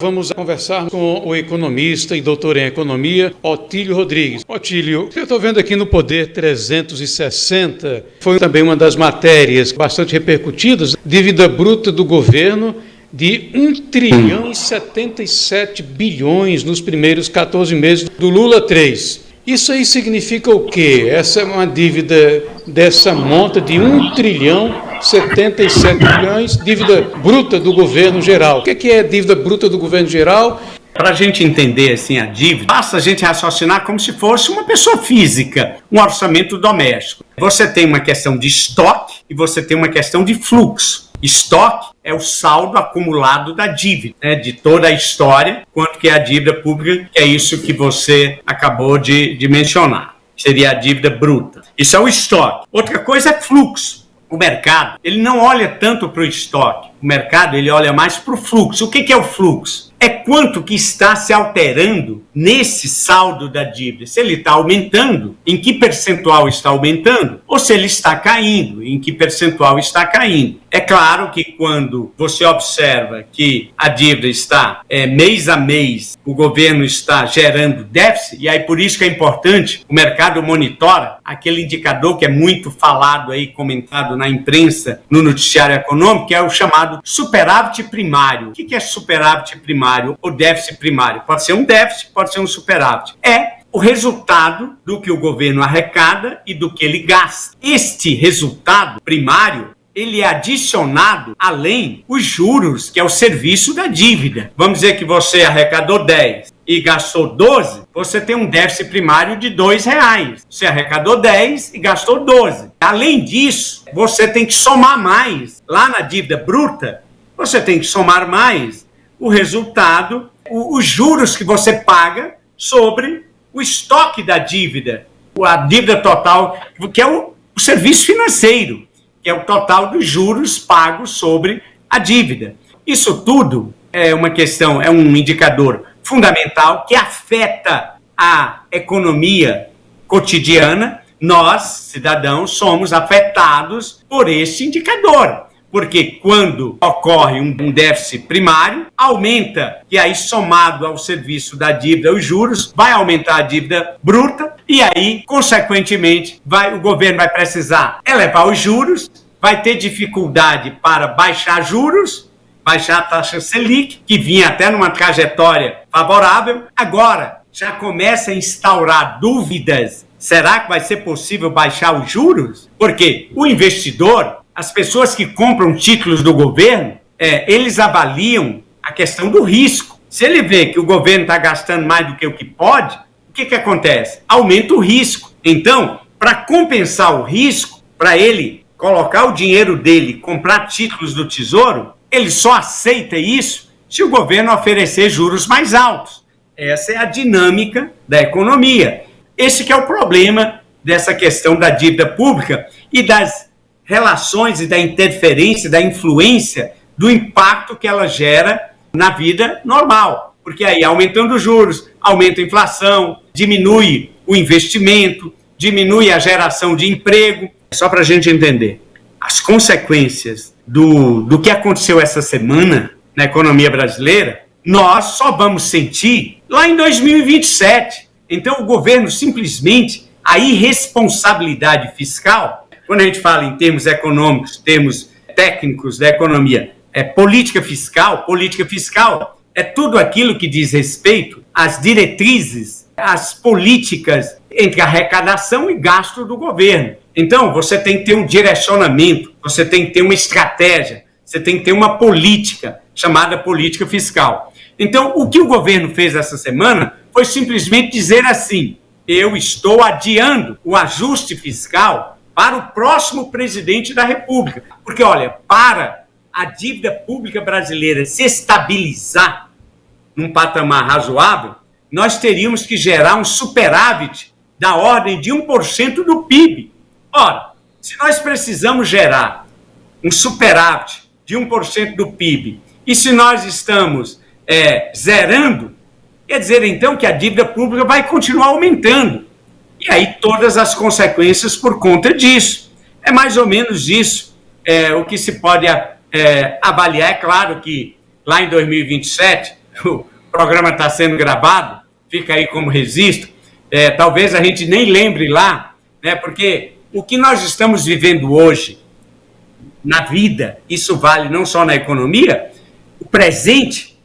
Vamos conversar com o economista e doutor em economia, Otílio Rodrigues. Otílio, eu estou vendo aqui no Poder 360, foi também uma das matérias bastante repercutidas, dívida bruta do governo de 1 trilhão e 77 bilhões nos primeiros 14 meses do Lula 3. Isso aí significa o quê? Essa é uma dívida dessa monta de 1 trilhão 77 bilhões, dívida bruta do governo geral. O que é dívida bruta do governo geral? Para a gente entender assim, a dívida, basta a gente raciocinar como se fosse uma pessoa física, um orçamento doméstico. Você tem uma questão de estoque e você tem uma questão de fluxo. Estoque é o saldo acumulado da dívida, né, de toda a história, quanto que é a dívida pública, que é isso que você acabou de mencionar. Seria a dívida bruta. Isso é o estoque. Outra coisa é fluxo. O mercado, ele não olha tanto para o estoque. O mercado, ele olha mais para o fluxo. O que é o fluxo? É quanto que está se alterando nesse saldo da dívida. Se ele está aumentando, em que percentual está aumentando? Ou se ele está caindo, em que percentual está caindo? É claro que quando você observa que a dívida está mês a mês, o governo está gerando déficit, e aí por isso que é importante, o mercado monitora aquele indicador que é muito falado aí, comentado na imprensa, no noticiário econômico, que é o chamado superávit primário. O que é superávit primário ou déficit primário? Pode ser um déficit, pode ser um superávit. É o resultado do que o governo arrecada e do que ele gasta. Este resultado primário, ele é adicionado além os juros, que é o serviço da dívida. Vamos dizer que você arrecadou 10 e gastou 12, você tem um déficit primário de R$2. Você arrecadou 10 e gastou 12. Além disso, você tem que somar mais. Lá na dívida bruta, você tem que somar mais o resultado, os juros que você paga sobre o estoque da dívida, a dívida total, que é o serviço financeiro, que é o total dos juros pagos sobre a dívida. Isso tudo é uma questão, é um indicador fundamental que afeta a economia cotidiana. Nós, cidadãos, somos afetados por este indicador. Porque quando ocorre um déficit primário, aumenta, e aí somado ao serviço da dívida, os juros, vai aumentar a dívida bruta, e aí, consequentemente, o governo vai precisar elevar os juros, vai ter dificuldade para baixar juros, baixar a taxa Selic, que vinha até numa trajetória favorável, agora já começa a instaurar dúvidas. Será que vai ser possível baixar os juros? Porque o investidor, as pessoas que compram títulos do governo, eles avaliam a questão do risco. Se ele vê que o governo está gastando mais do que o que pode, o que acontece? Aumenta o risco. Então, para compensar o risco, para ele colocar o dinheiro dele, comprar títulos do Tesouro, ele só aceita isso se o governo oferecer juros mais altos. Essa é a dinâmica da economia. Esse que é o problema dessa questão da dívida pública e das relações e da interferência, da influência, do impacto que ela gera na vida normal. Porque aí, aumentando os juros, aumenta a inflação, diminui o investimento, diminui a geração de emprego. Só para a gente entender, as consequências do que aconteceu essa semana na economia brasileira, nós só vamos sentir lá em 2027. Então, o governo simplesmente, a irresponsabilidade fiscal, quando a gente fala em termos econômicos, termos técnicos da economia, política fiscal é tudo aquilo que diz respeito às diretrizes, às políticas entre arrecadação e gasto do governo. Então, você tem que ter um direcionamento, você tem que ter uma estratégia, você tem que ter uma política, chamada política fiscal. Então, o que o governo fez essa semana foi simplesmente dizer assim: eu estou adiando o ajuste fiscal para o próximo presidente da República. Porque, olha, para a dívida pública brasileira se estabilizar num patamar razoável, nós teríamos que gerar um superávit da ordem de 1% do PIB. Ora, se nós precisamos gerar um superávit de 1% do PIB, e se nós estamos zerando, quer dizer, então, que a dívida pública vai continuar aumentando. E aí todas as consequências por conta disso. É mais ou menos isso o que se pode avaliar. É claro que lá em 2027 o programa está sendo gravado, fica aí como registro, talvez a gente nem lembre lá, né, porque o que nós estamos vivendo hoje na vida, isso vale não só na economia, o presente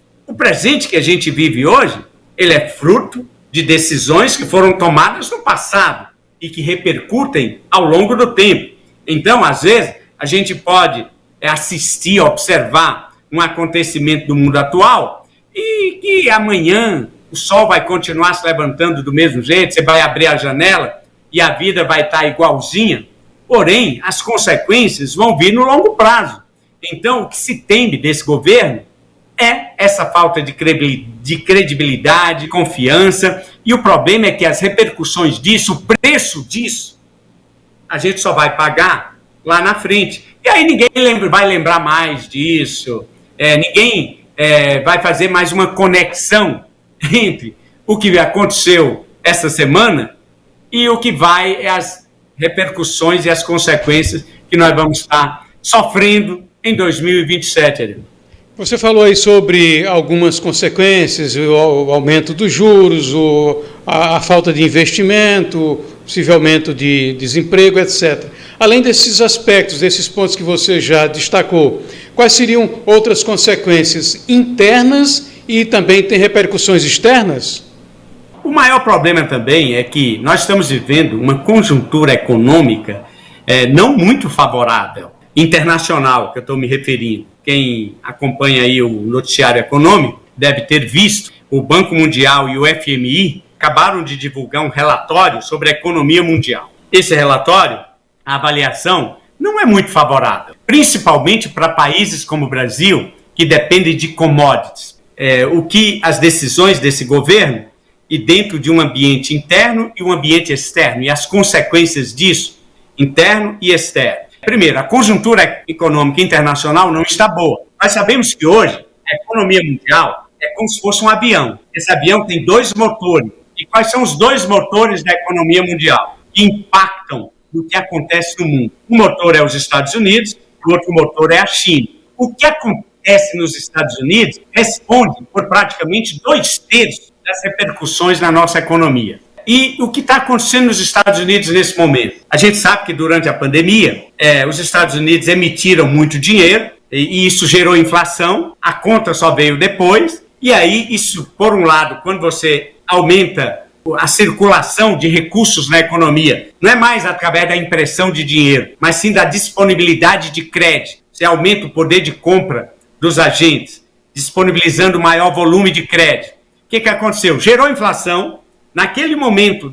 que a gente vive hoje, ele é fruto de decisões que foram tomadas no passado e que repercutem ao longo do tempo. Então, às vezes, a gente pode assistir, observar um acontecimento do mundo atual e que amanhã o sol vai continuar se levantando do mesmo jeito, você vai abrir a janela e a vida vai estar igualzinha, porém, as consequências vão vir no longo prazo. Então, o que se teme desse governo é essa falta de credibilidade, confiança, e o problema é que as repercussões disso, o preço disso, a gente só vai pagar lá na frente. E aí ninguém vai lembrar mais disso, ninguém vai fazer mais uma conexão entre o que aconteceu essa semana e o que vai as repercussões e as consequências que nós vamos estar sofrendo em 2027, Adriano. Você falou aí sobre algumas consequências, o aumento dos juros, a falta de investimento, possível aumento de desemprego, etc. Além desses aspectos, desses pontos que você já destacou, quais seriam outras consequências internas e também tem repercussões externas? O maior problema também é que nós estamos vivendo uma conjuntura econômica não muito favorável, internacional, que eu estou me referindo. Quem acompanha aí o noticiário econômico deve ter visto, o Banco Mundial e o FMI acabaram de divulgar um relatório sobre a economia mundial. Esse relatório, a avaliação, não é muito favorável, principalmente para países como o Brasil, que dependem de commodities. O que as decisões desse governo, e dentro de um ambiente interno e um ambiente externo, e as consequências disso, interno e externo. Primeiro, a conjuntura econômica internacional não está boa. Nós sabemos que hoje a economia mundial é como se fosse um avião. Esse avião tem 2 motores. E quais são os 2 motores da economia mundial que impactam no que acontece no mundo? Um motor é os Estados Unidos, o outro motor é a China. O que acontece nos Estados Unidos responde por praticamente 2/3 das repercussões na nossa economia. E o que está acontecendo nos Estados Unidos nesse momento? A gente sabe que durante a pandemia, os Estados Unidos emitiram muito dinheiro e isso gerou inflação, a conta só veio depois, e aí isso, por um lado, quando você aumenta a circulação de recursos na economia, não é mais através da impressão de dinheiro, mas sim da disponibilidade de crédito. Você aumenta o poder de compra dos agentes, disponibilizando maior volume de crédito. O que aconteceu? Gerou inflação. Naquele momento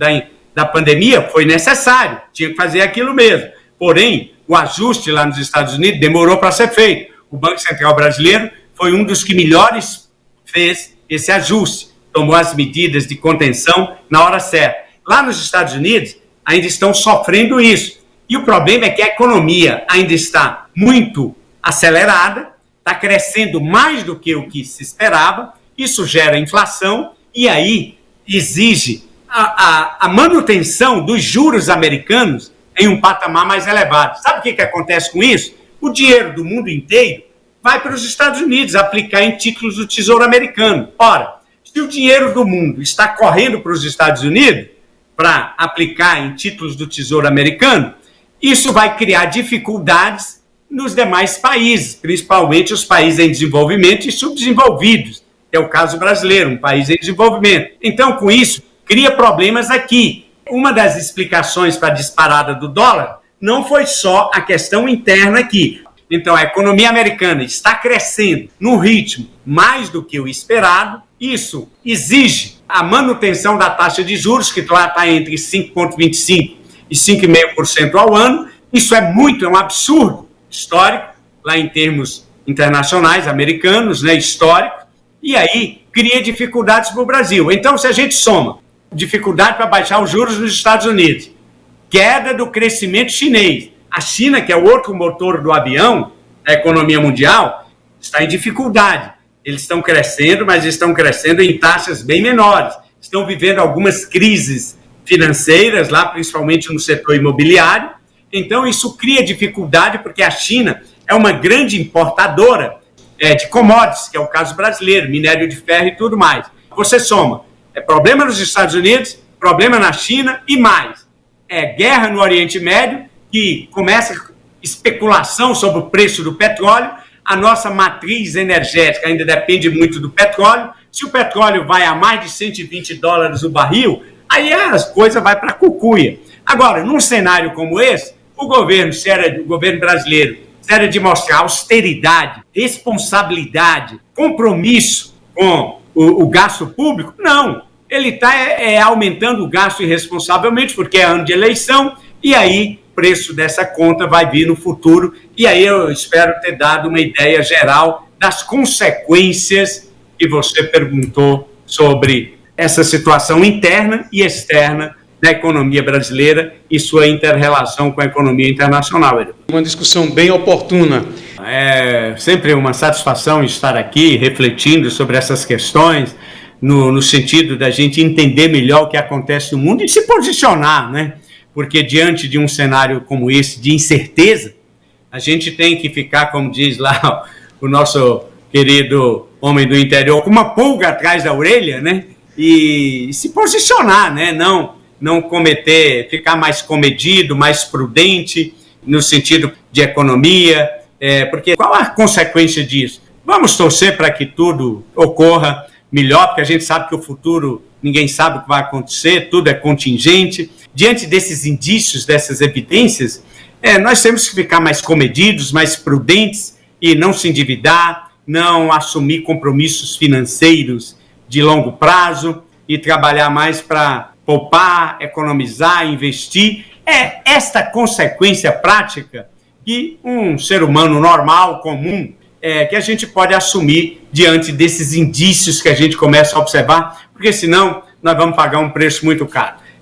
da pandemia foi necessário, tinha que fazer aquilo mesmo. Porém, o ajuste lá nos Estados Unidos demorou para ser feito. O Banco Central Brasileiro foi um dos que melhores fez esse ajuste, tomou as medidas de contenção na hora certa. Lá nos Estados Unidos ainda estão sofrendo isso. E o problema é que a economia ainda está muito acelerada, está crescendo mais do que o que se esperava, isso gera inflação e aí exige a manutenção dos juros americanos em um patamar mais elevado. Sabe o que acontece com isso? O dinheiro do mundo inteiro vai para os Estados Unidos aplicar em títulos do Tesouro Americano. Ora, se o dinheiro do mundo está correndo para os Estados Unidos para aplicar em títulos do Tesouro Americano, isso vai criar dificuldades nos demais países, principalmente os países em desenvolvimento e subdesenvolvidos, que é o caso brasileiro, um país em desenvolvimento. Então, com isso, cria problemas aqui. Uma das explicações para a disparada do dólar não foi só a questão interna aqui. Então, a economia americana está crescendo num ritmo mais do que o esperado. Isso exige a manutenção da taxa de juros, que lá está entre 5,25% e 5,5% ao ano. Isso é um absurdo histórico, lá em termos internacionais, americanos, né, histórico. E aí cria dificuldades para o Brasil. Então, se a gente soma dificuldade para baixar os juros nos Estados Unidos, queda do crescimento chinês, a China, que é o outro motor do avião, da economia mundial, está em dificuldade. Eles estão crescendo, mas estão crescendo em taxas bem menores. Estão vivendo algumas crises financeiras, lá principalmente no setor imobiliário. Então, isso cria dificuldade, porque a China é uma grande importadora de commodities, que é o caso brasileiro, minério de ferro e tudo mais. Você soma, problema nos Estados Unidos, problema na China e mais. Guerra no Oriente Médio, que começa especulação sobre o preço do petróleo, a nossa matriz energética ainda depende muito do petróleo. Se o petróleo vai a mais de $120 o barril, aí as coisas vão para a cucuia. Agora, num cenário como esse, o governo brasileiro, se era de mostrar austeridade, responsabilidade, compromisso com o gasto público, não. Ele está aumentando o gasto irresponsavelmente, porque é ano de eleição, e aí o preço dessa conta vai vir no futuro, e aí eu espero ter dado uma ideia geral das consequências que você perguntou sobre essa situação interna e externa da economia brasileira e sua inter-relação com a economia internacional. Uma discussão bem oportuna. É sempre uma satisfação estar aqui refletindo sobre essas questões, no sentido da gente entender melhor o que acontece no mundo e se posicionar, né? Porque diante de um cenário como esse, de incerteza, a gente tem que ficar, como diz lá o nosso querido homem do interior, com uma pulga atrás da orelha, né? E se posicionar, né? Não cometer, ficar mais comedido, mais prudente, no sentido de economia, porque qual a consequência disso? Vamos torcer para que tudo ocorra melhor, porque a gente sabe que o futuro, ninguém sabe o que vai acontecer, tudo é contingente. Diante desses indícios, dessas evidências, nós temos que ficar mais comedidos, mais prudentes e não se endividar, não assumir compromissos financeiros de longo prazo e trabalhar mais para poupar, economizar, investir. É esta consequência prática que um ser humano normal, comum, que a gente pode assumir diante desses indícios que a gente começa a observar, porque senão nós vamos pagar um preço muito caro.